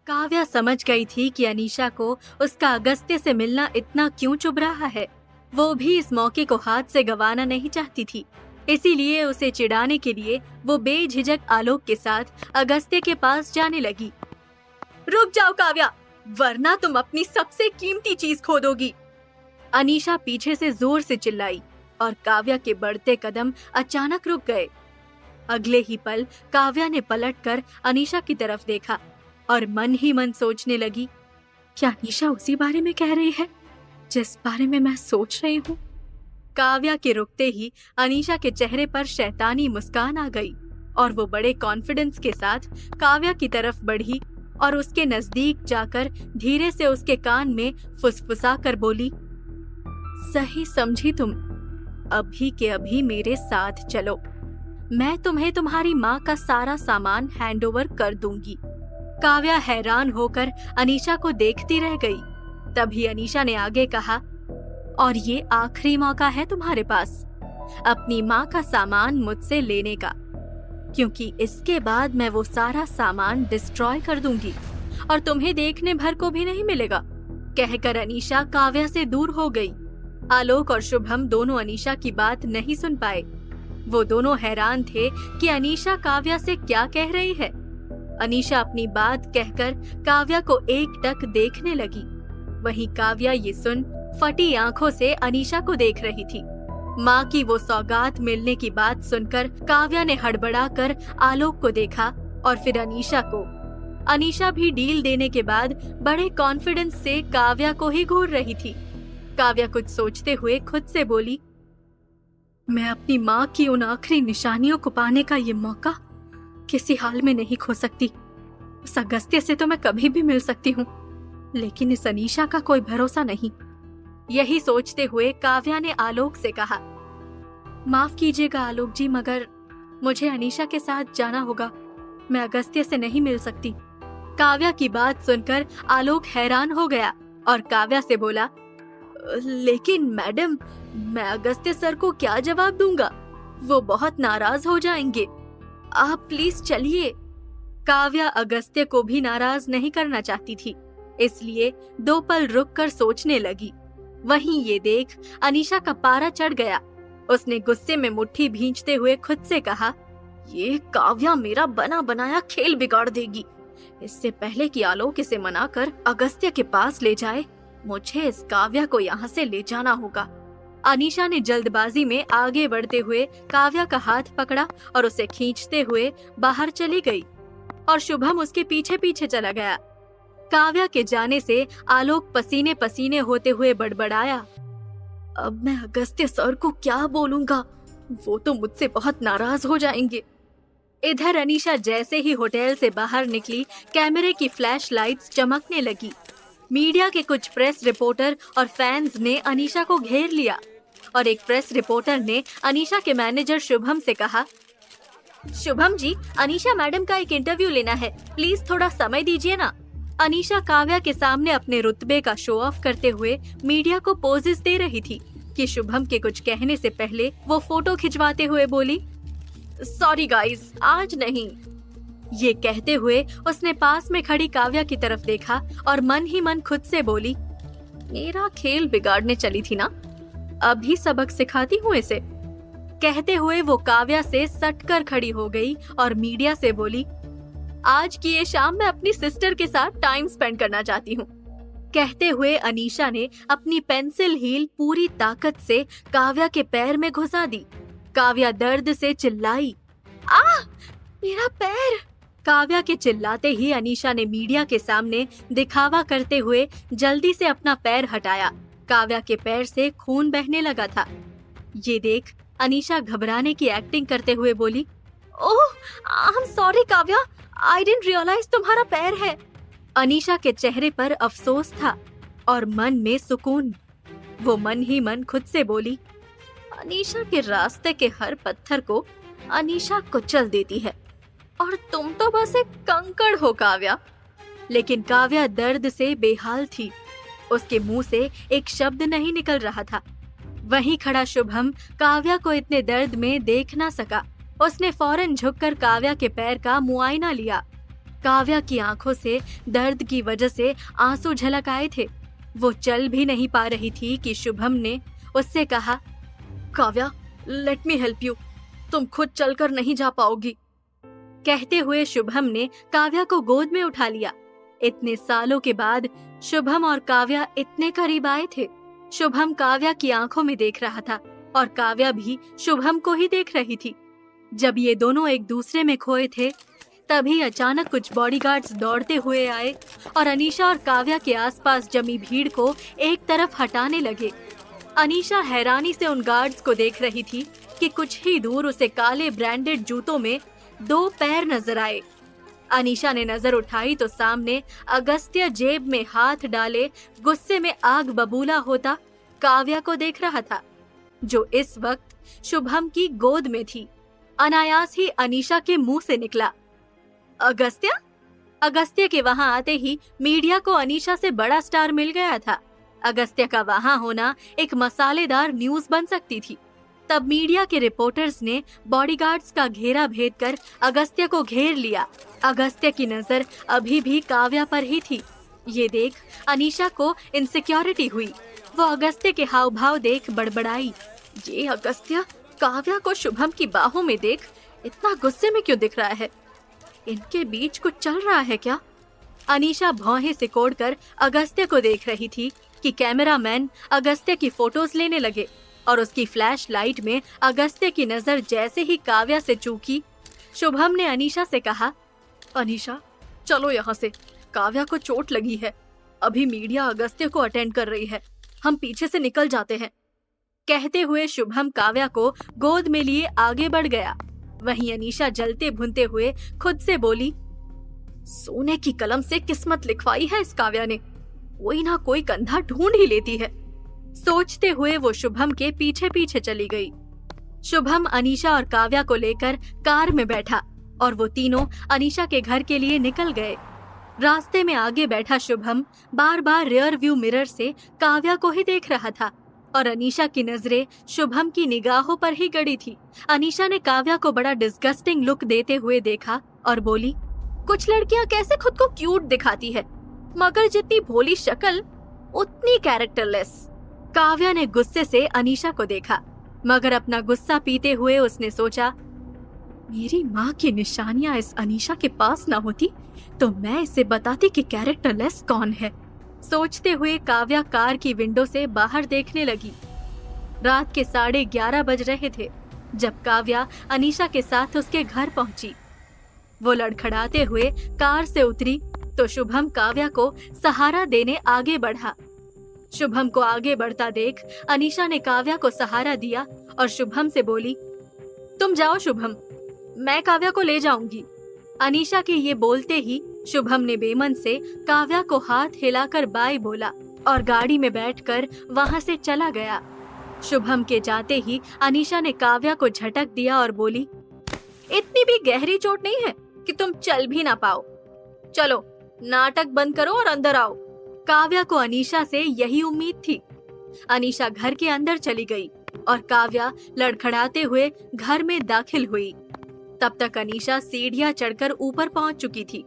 काव्या समझ गई थी कि अनीशा को उसका अगस्त्य से मिलना इतना क्यों चुभ रहा है। वो भी इस मौके को हाथ से गंवाना नहीं चाहती थी। इसीलिए उसे चिढ़ाने के लिए वो बेझिझक आलोक के साथ अगस्त्य के पास जाने लगी। रुक जाओ काव्या, वरना तुम अपनी सबसे कीमती चीज खो दोगी। अनीशा पीछे से जोर से चिल्लाई और काव्या के बढ़ते कदम अचानक रुक गए। अगले ही पल काव्या ने पलटकर अनीशा की तरफ देखा और मन ही मन सोचने लगी, क्या अनीशा उसी बारे में कह रही है जिस बारे में मैं सोच रही हूँ। काव्या के रुकते ही अनीशा के चेहरे पर शैतानी मुस्कान आ गई और वो बड़े कॉन्फिडेंस के साथ काव्या की तरफ बढ़ी और उसके नजदीक जाकर धीरे से उसके कान में फुसफुसा कर बोली, सही समझी तुम, अभी के अभी मेरे साथ चलो, मैं तुम्हें तुम्हारी माँ का सारा सामान हैंडओवर कर दूंगी। काव्या हैरान होकर अनीशा को देखती रह गई। तभी अनीशा ने आगे कहा, और ये आखिरी मौका है तुम्हारे पास अपनी माँ का सामान मुझसे लेने का, क्योंकि इसके बाद मैं वो सारा सामान डिस्ट्रॉय कर दूंगी और तुम्हें देखने भर को भी नहीं मिलेगा। कहकर अनीशा काव्या से दूर हो गई। आलोक और शुभम दोनों अनीशा की बात नहीं सुन पाए। वो दोनों हैरान थे कि अनीशा काव्या से क्या कह रही है। अनीशा अपनी बात कहकर काव्या को एकटक देखने लगी। वहीं काव्या ये सुन फटी आंखों से अनीशा को देख रही थी। माँ की वो सौगात मिलने की बात सुनकर काव्या ने हड़बड़ाकर आलोक को देखा और फिर अनीशा को। अनीशा भी डील देने के बाद बड़े कॉन्फिडेंस से काव्या को ही घूर रही थी। काव्या कुछ सोचते हुए खुद से बोली, मैं अपनी माँ की उन आखिरी निशानियों को पाने का ये मौका किसी हाल में नहीं खो सकती। उस अगस्त्य से तो मैं कभी भी मिल सकती हूँ, लेकिन इस अनीशा का कोई भरोसा नहीं। यही सोचते हुए काव्या ने आलोक से कहा, माफ कीजिएगा आलोक जी, मगर मुझे अनीशा के साथ जाना होगा, मैं अगस्त्य से नहीं मिल सकती। काव्या की बात सुनकर आलोक हैरान हो गया और काव्या से बोला, लेकिन मैडम, मैं अगस्त्य सर को क्या जवाब दूंगा, वो बहुत नाराज हो जाएंगे, आप प्लीज चलिए। काव्या अगस्त्य को भी नाराज नहीं करना चाहती थी, इसलिए 2 पल रुककर सोचने लगी। वहीं ये देख अनीशा का पारा चढ़ गया। उसने गुस्से में मुट्ठी भींचते हुए खुद से कहा, ये काव्या मेरा बना बनाया खेल बिगाड़ देगी। इससे पहले कि आलोक इसे मनाकर अगस्त्य के पास ले जाए, मुझे इस काव्या को यहाँ से ले जाना होगा। अनीशा ने जल्दबाजी में आगे बढ़ते हुए काव्या का हाथ पकड़ा और उसे खींचते हुए बाहर चली गई और शुभम उसके पीछे पीछे चला गया। काव्या के जाने से आलोक पसीने पसीने होते हुए बड़बड़ाया, अब मैं अगस्त्य सर को क्या बोलूंगा, वो तो मुझसे बहुत नाराज हो जाएंगे। इधर अनीशा जैसे ही होटल से बाहर निकली, कैमरे की फ्लैश लाइट्स चमकने लगी। मीडिया के कुछ प्रेस रिपोर्टर और फैंस ने अनीशा को घेर लिया और एक प्रेस रिपोर्टर ने अनीशा के मैनेजर शुभम से कहा, शुभम जी, अनीशा मैडम का एक इंटरव्यू लेना है, प्लीज थोड़ा समय दीजिए ना। अनीशा काव्या के सामने अपने रुतबे का शो ऑफ करते हुए मीडिया को पोजेस दे रही थी कि शुभम के कुछ कहने से पहले वो फोटो खिंचवाते हुए बोली, सॉरी गाइस, आज नहीं। ये कहते हुए उसने पास में खड़ी काव्या की तरफ देखा और मन ही मन खुद से बोली, मेरा खेल बिगाड़ने चली थी ना, अभी सबक सिखाती हूँ इसे। कहते हुए वो काव्या से सटकर खड़ी हो गई और मीडिया से बोली, आज की ये शाम मैं अपनी सिस्टर के साथ टाइम स्पेंड करना चाहती हूँ। कहते हुए अनीशा ने अपनी पेंसिल हील पूरी ताकत से काव्या के पैर में घुसा दी। काव्या दर्द से चिल्लाई, आ, मेरा पैर। काव्या के चिल्लाते ही अनीशा ने मीडिया के सामने दिखावा करते हुए जल्दी से अपना पैर हटाया। काव्या के पैर से खून बहने लगा था। ये देख अनीशा घबराने की एक्टिंग करते हुए बोली, oh, I am sorry Kavya, I didn't realise तुम्हारा पैर है। अनीशा के चेहरे पर अफसोस था और मन में सुकून। वो मन ही मन खुद से बोली, अनीशा के रास्ते के हर पत्थर को अनीशा कुचल देती है और तुम तो बस एक कंकड़ हो काव्या। लेकिन काव्या दर्द से बेहाल थी, उसके मुंह से एक शब्द नहीं निकल रहा था। वहीं खड़ा शुभम काव्या को इतने दर्द में देख ना सका। उसने फौरन झुककर काव्या के पैर का मुआयना लिया। काव्या की आंखों से दर्द की वजह से आंसू झलक आए थे। वो चल भी नहीं पा रही थी कि शुभम ने उससे कहा, Kavya, let me help you, तुम खुद चलकर नहीं जा पाओगी। कहते हुए शुभम ने काव्या को गोद में उठा लिया। इतने सालों के बाद शुभम और काव्या इतने करीब आए थे। शुभम काव्या की आंखों में देख रहा था और काव्या भी शुभम को ही देख रही थी। जब ये दोनों एक दूसरे में खोए थे, तभी अचानक कुछ बॉडीगार्ड्स दौड़ते हुए आए और अनीशा और काव्या के आसपास जमी भीड़ को एक तरफ हटाने लगे। अनीशा हैरानी से उन गार्ड्स को देख रही थी कि कुछ ही दूर उसे काले ब्रांडेड जूतों में 2 पैर नजर आए। अनीशा ने नजर उठाई तो सामने अगस्त्य जेब में हाथ डाले गुस्से में आग बबूला होता काव्या को देख रहा था, जो इस वक्त शुभम की गोद में थी। अनायास ही अनीशा के मुंह से निकला, अगस्त्य? अगस्त्य के वहां आते ही मीडिया को अनीशा से बड़ा स्टार मिल गया था। अगस्त्य का वहां होना एक मसालेदार न्यूज बन सकती थी। तब मीडिया के रिपोर्टर्स ने बॉडीगार्ड्स का घेरा भेद कर अगस्त्य को घेर लिया। अगस्त्य की नजर अभी भी काव्या पर ही थी। ये देख अनीशा को इनसिक्योरिटी हुई। वो अगस्त्य के हाव भाव देख बड़बड़ाई, ये अगस्त्य काव्या को शुभम की बाहों में देख इतना गुस्से में क्यों दिख रहा है? इनके बीच कुछ चल रहा है क्या? अनीशा भौहें सिकोड़कर अगस्त्य को देख रही थी कि कैमरामैन अगस्त्य की फोटोज लेने लगे और उसकी फ्लैश लाइट में अगस्त्य की नजर जैसे ही काव्या से चूकी, शुभम ने अनीशा से कहा, अनीशा, चलो यहाँ से, काव्या को चोट लगी है। अभी मीडिया अगस्त्य को अटेंड कर रही है, हम पीछे से निकल जाते हैं। कहते हुए शुभम काव्या को गोद में लिए आगे बढ़ गया। वहीं अनीशा जलते भुनते हुए खुद से बोली, सोने की कलम से किस्मत लिखवाई है इस काव्या ने, कोई ना कोई कंधा ढूंढ ही लेती है। सोचते हुए वो शुभम के पीछे पीछे चली गई। शुभम अनीशा और काव्या को लेकर कार में बैठा और वो तीनों अनीशा के घर के लिए निकल गए। रास्ते में आगे बैठा शुभम बार बार रियर व्यू मिरर से काव्या को ही देख रहा था और अनीशा की नजरें शुभम की निगाहों पर ही गड़ी थी। अनीशा ने काव्या को बड़ा डिस्गस्टिंग लुक देते हुए देखा और बोली, कुछ लड़कियां कैसे खुद को क्यूट दिखाती है, मगर जितनी भोली शक्ल उतनी कैरेक्टरलेस। काव्या ने गुस्से से अनीशा को देखा, मगर अपना गुस्सा पीते हुए उसने सोचा, मेरी माँ की निशानियां इस अनीशा के पास ना होती तो मैं इसे बताती कि कैरेक्टरलेस कौन है। सोचते हुए काव्या कार की विंडो से बाहर देखने लगी। रात के 11:30 बज रहे थे जब काव्या अनीशा के साथ उसके घर पहुंची। वो लड़खड़ाते हुए कार से उतरी तो शुभम काव्या को सहारा देने आगे बढ़ा। शुभम को आगे बढ़ता देख अनीशा ने काव्या को सहारा दिया और शुभम से बोली, तुम जाओ शुभम, मैं काव्या को ले जाऊंगी। अनीशा के ये बोलते ही शुभम ने बेमन से काव्या को हाथ हिलाकर बाय बोला और गाड़ी में बैठकर वहां से चला गया। शुभम के जाते ही अनीशा ने काव्या को झटक दिया और बोली, इतनी भी गहरी चोट नहीं है कि तुम चल भी ना पाओ। चलो नाटक बंद करो और अंदर आओ। काव्या को अनीशा से यही उम्मीद थी। अनीशा घर के अंदर चली गई और काव्या लड़खड़ाते हुए घर में दाखिल हुई। तब तक अनीशा सीढ़ियां चढ़कर ऊपर पहुंच चुकी थी।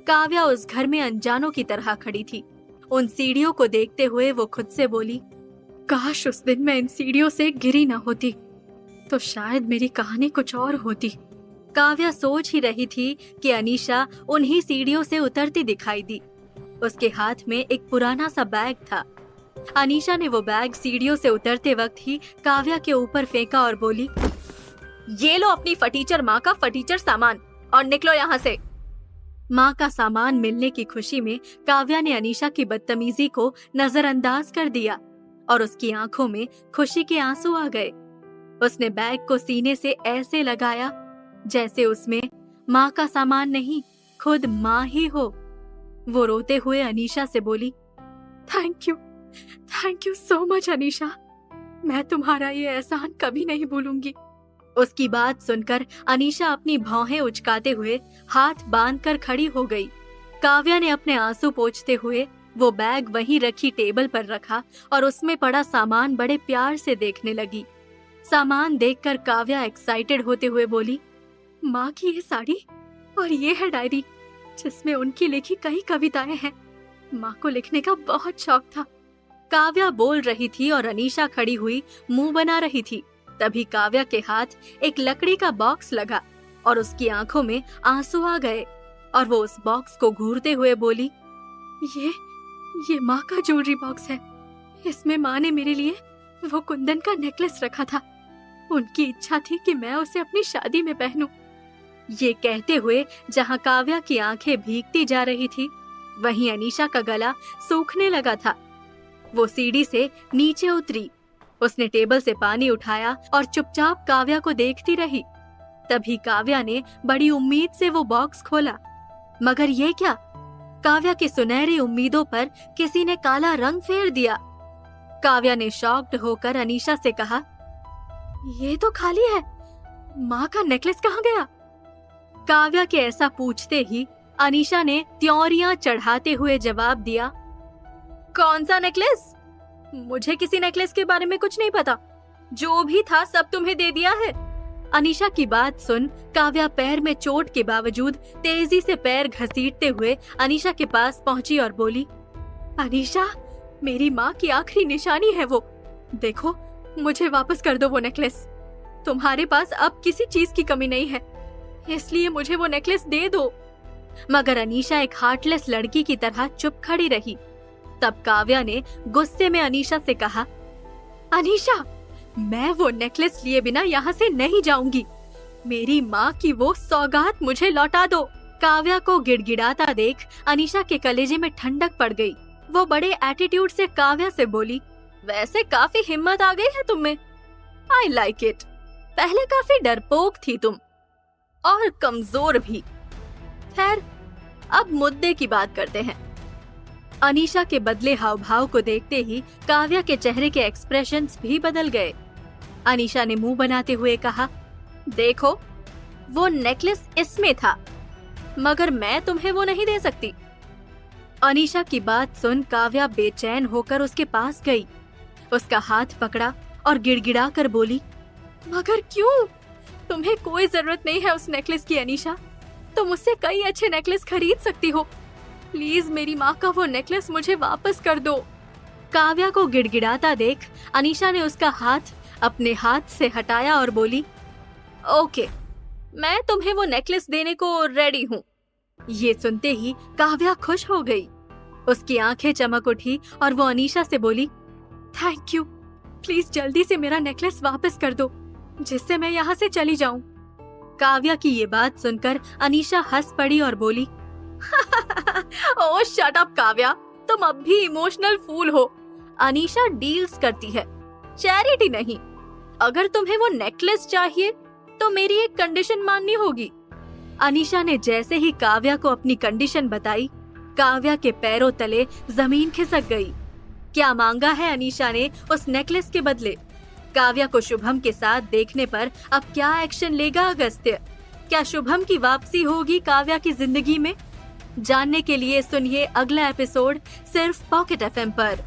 काव्या उस घर में अनजानों की तरह खड़ी थी। उन सीढ़ियों को देखते हुए वो खुद से बोली, काश उस दिन मैं इन सीढ़ियों से गिरी ना होती तो शायद मेरी कहानी कुछ और होती। काव्या सोच ही रही थी कि अनीशा उन्हीं सीढ़ियों से उतरती दिखाई दी। उसके हाथ में एक पुराना सा बैग था। अनीशा ने वो बैग सीढ़ियों से उतरते वक्त ही काव्या के ऊपर फेंका और बोली, ये लो अपनी फटीचर माँ का फटीचर सामान और निकलो यहाँ से। माँ का सामान मिलने की खुशी में काव्या ने अनीशा की बदतमीजी को नजरअंदाज कर दिया और उसकी आंखों में खुशी के आंसू आ गए। उसने बैग को सीने से ऐसे लगाया जैसे उसमें माँ का सामान नहीं, खुद माँ ही हो। वो रोते हुए अनीशा से बोली, thank you so much Anisha, मैं तुम्हारा ये एहसान कभी नहीं भूलूंगी। उसकी बात सुनकर अनीशा अपनी भौहें उचकाते हुए हाथ बांधकर खड़ी हो गई। काव्या ने अपने आंसू पोंछते हुए वो बैग वहीं रखी टेबल पर रखा और उसमें पड़ा सामान बड़े प्यार से देखने लगी। सामान देखकर काव्या एक्साइटेड होते हुए बोली, माँ की ये साड़ी और ये है डायरी, जिसमें उनकी लिखी कई कविताएं हैं। माँ को लिखने का बहुत शौक था। काव्या बोल रही थी और अनीशा खड़ी हुई मुंह बना रही थी। तभी काव्या के हाथ एक लकड़ी का बॉक्स लगा और उसकी आंखों में आंसू आ गए और वो उस बॉक्स को घूरते हुए बोली, ये माँ का ज्वेलरी बॉक्स है। इसमें माँ ने मेरे लिए वो कुंदन का नेकलेस रखा था। उनकी इच्छा थी कि मैं उसे अपनी शादी में पहनूं। ये कहते हुए जहाँ काव्या की आंखें भीगती जा रही थी, वहीं अनीशा का गला सूखने लगा था। वो सीढ़ी से नीचे उतरी। उसने टेबल से पानी उठाया और चुपचाप काव्या को देखती रही। तभी काव्या ने बड़ी उम्मीद से वो बॉक्स खोला, मगर ये क्या? काव्या की सुनहरी उम्मीदों पर किसी ने काला रंग फेर दिया। काव्या ने शॉक्ड होकर अनीशा से कहा, ये तो खाली है। माँ का नेकलेस कहाँ गया? काव्या के ऐसा पूछते ही अनीशा ने त्योरियां चढ़ाते हुए जवाब दिया, कौन सा नेकलेस? मुझे किसी नेकलेस के बारे में कुछ नहीं पता। जो भी था सब तुम्हें दे दिया है। अनीशा की बात सुन काव्या पैर में चोट के बावजूद तेजी से पैर घसीटते हुए अनीशा के पास पहुंची और बोली, अनीशा, मेरी माँ की आखिरी निशानी है वो। देखो, मुझे वापस कर दो वो नेकलेस। तुम्हारे पास अब किसी चीज की कमी नहीं है, इसलिए मुझे वो नेकलेस दे दो। मगर अनीशा एक हार्टलेस लड़की की तरह चुप खड़ी रही। तब काव्या ने गुस्से में अनीशा से कहा, अनीशा, मैं वो नेकलेस लिए बिना यहाँ से नहीं जाऊंगी। मेरी माँ की वो सौगात मुझे लौटा दो। काव्या को गिड़गिड़ाता देख अनीशा के कलेजे में ठंडक पड़ गई। वो बड़े एटीट्यूड से काव्या से बोली, वैसे काफी हिम्मत आ गई है तुम में। I like it. पहले काफी डरपोक थी तुम और कमजोर भी। खैर, अब मुद्दे की बात करते हैं। अनीशा के बदले हाव भाव को देखते ही काव्या के चेहरे के एक्सप्रेशंस भी बदल गए। अनीशा ने मुंह बनाते हुए कहा, देखो, वो नेकलेस इसमें था, मगर मैं तुम्हें वो नहीं दे सकती। अनीशा की बात सुन काव्या बेचैन होकर उसके पास गई। उसका हाथ पकड़ा और गिड़गिड़ा कर बोली, मगर क्यों? तुम्हें कोई जरूरत नहीं है उस नेकलेस की अनीशा। तुम उससे कई अच्छे नेकलेस खरीद सकती हो। प्लीज मेरी माँ का वो नेकलेस मुझे वापस कर दो। काव्या को गिड़गिड़ाता देख अनीशा ने उसका हाथ अपने हाथ से हटाया और बोली, ओके, मैं तुम्हें वो नेकलेस देने को रेडी हूँ। ये सुनते ही काव्या खुश हो गई। उसकी आंखें चमक उठी और वो अनीशा से बोली, थैंक यू। प्लीज जल्दी से मेरा नेकलेस वापस कर दो, जिससे मैं यहाँ से चली जाऊं। काव्या की ये बात सुनकर अनीशा हंस पड़ी और बोली, ओह शट अप काव्या, तुम अब भी इमोशनल फूल हो। अनीशा डील्स करती है, चैरिटी नहीं। अगर तुम्हें वो नेकलेस चाहिए तो मेरी एक कंडीशन माननी होगी। अनीशा ने जैसे ही काव्या को अपनी कंडीशन बताई, काव्या के पैरों तले जमीन खिसक गई। क्या मांगा है अनीशा ने उस नेकलेस के बदले? काव्या को शुभम के साथ देखने पर अब क्या एक्शन लेगा अगस्त्य? क्या शुभम की वापसी होगी काव्या की जिंदगी में? जानने के लिए सुनिए अगला एपिसोड सिर्फ पॉकेट एफएम पर।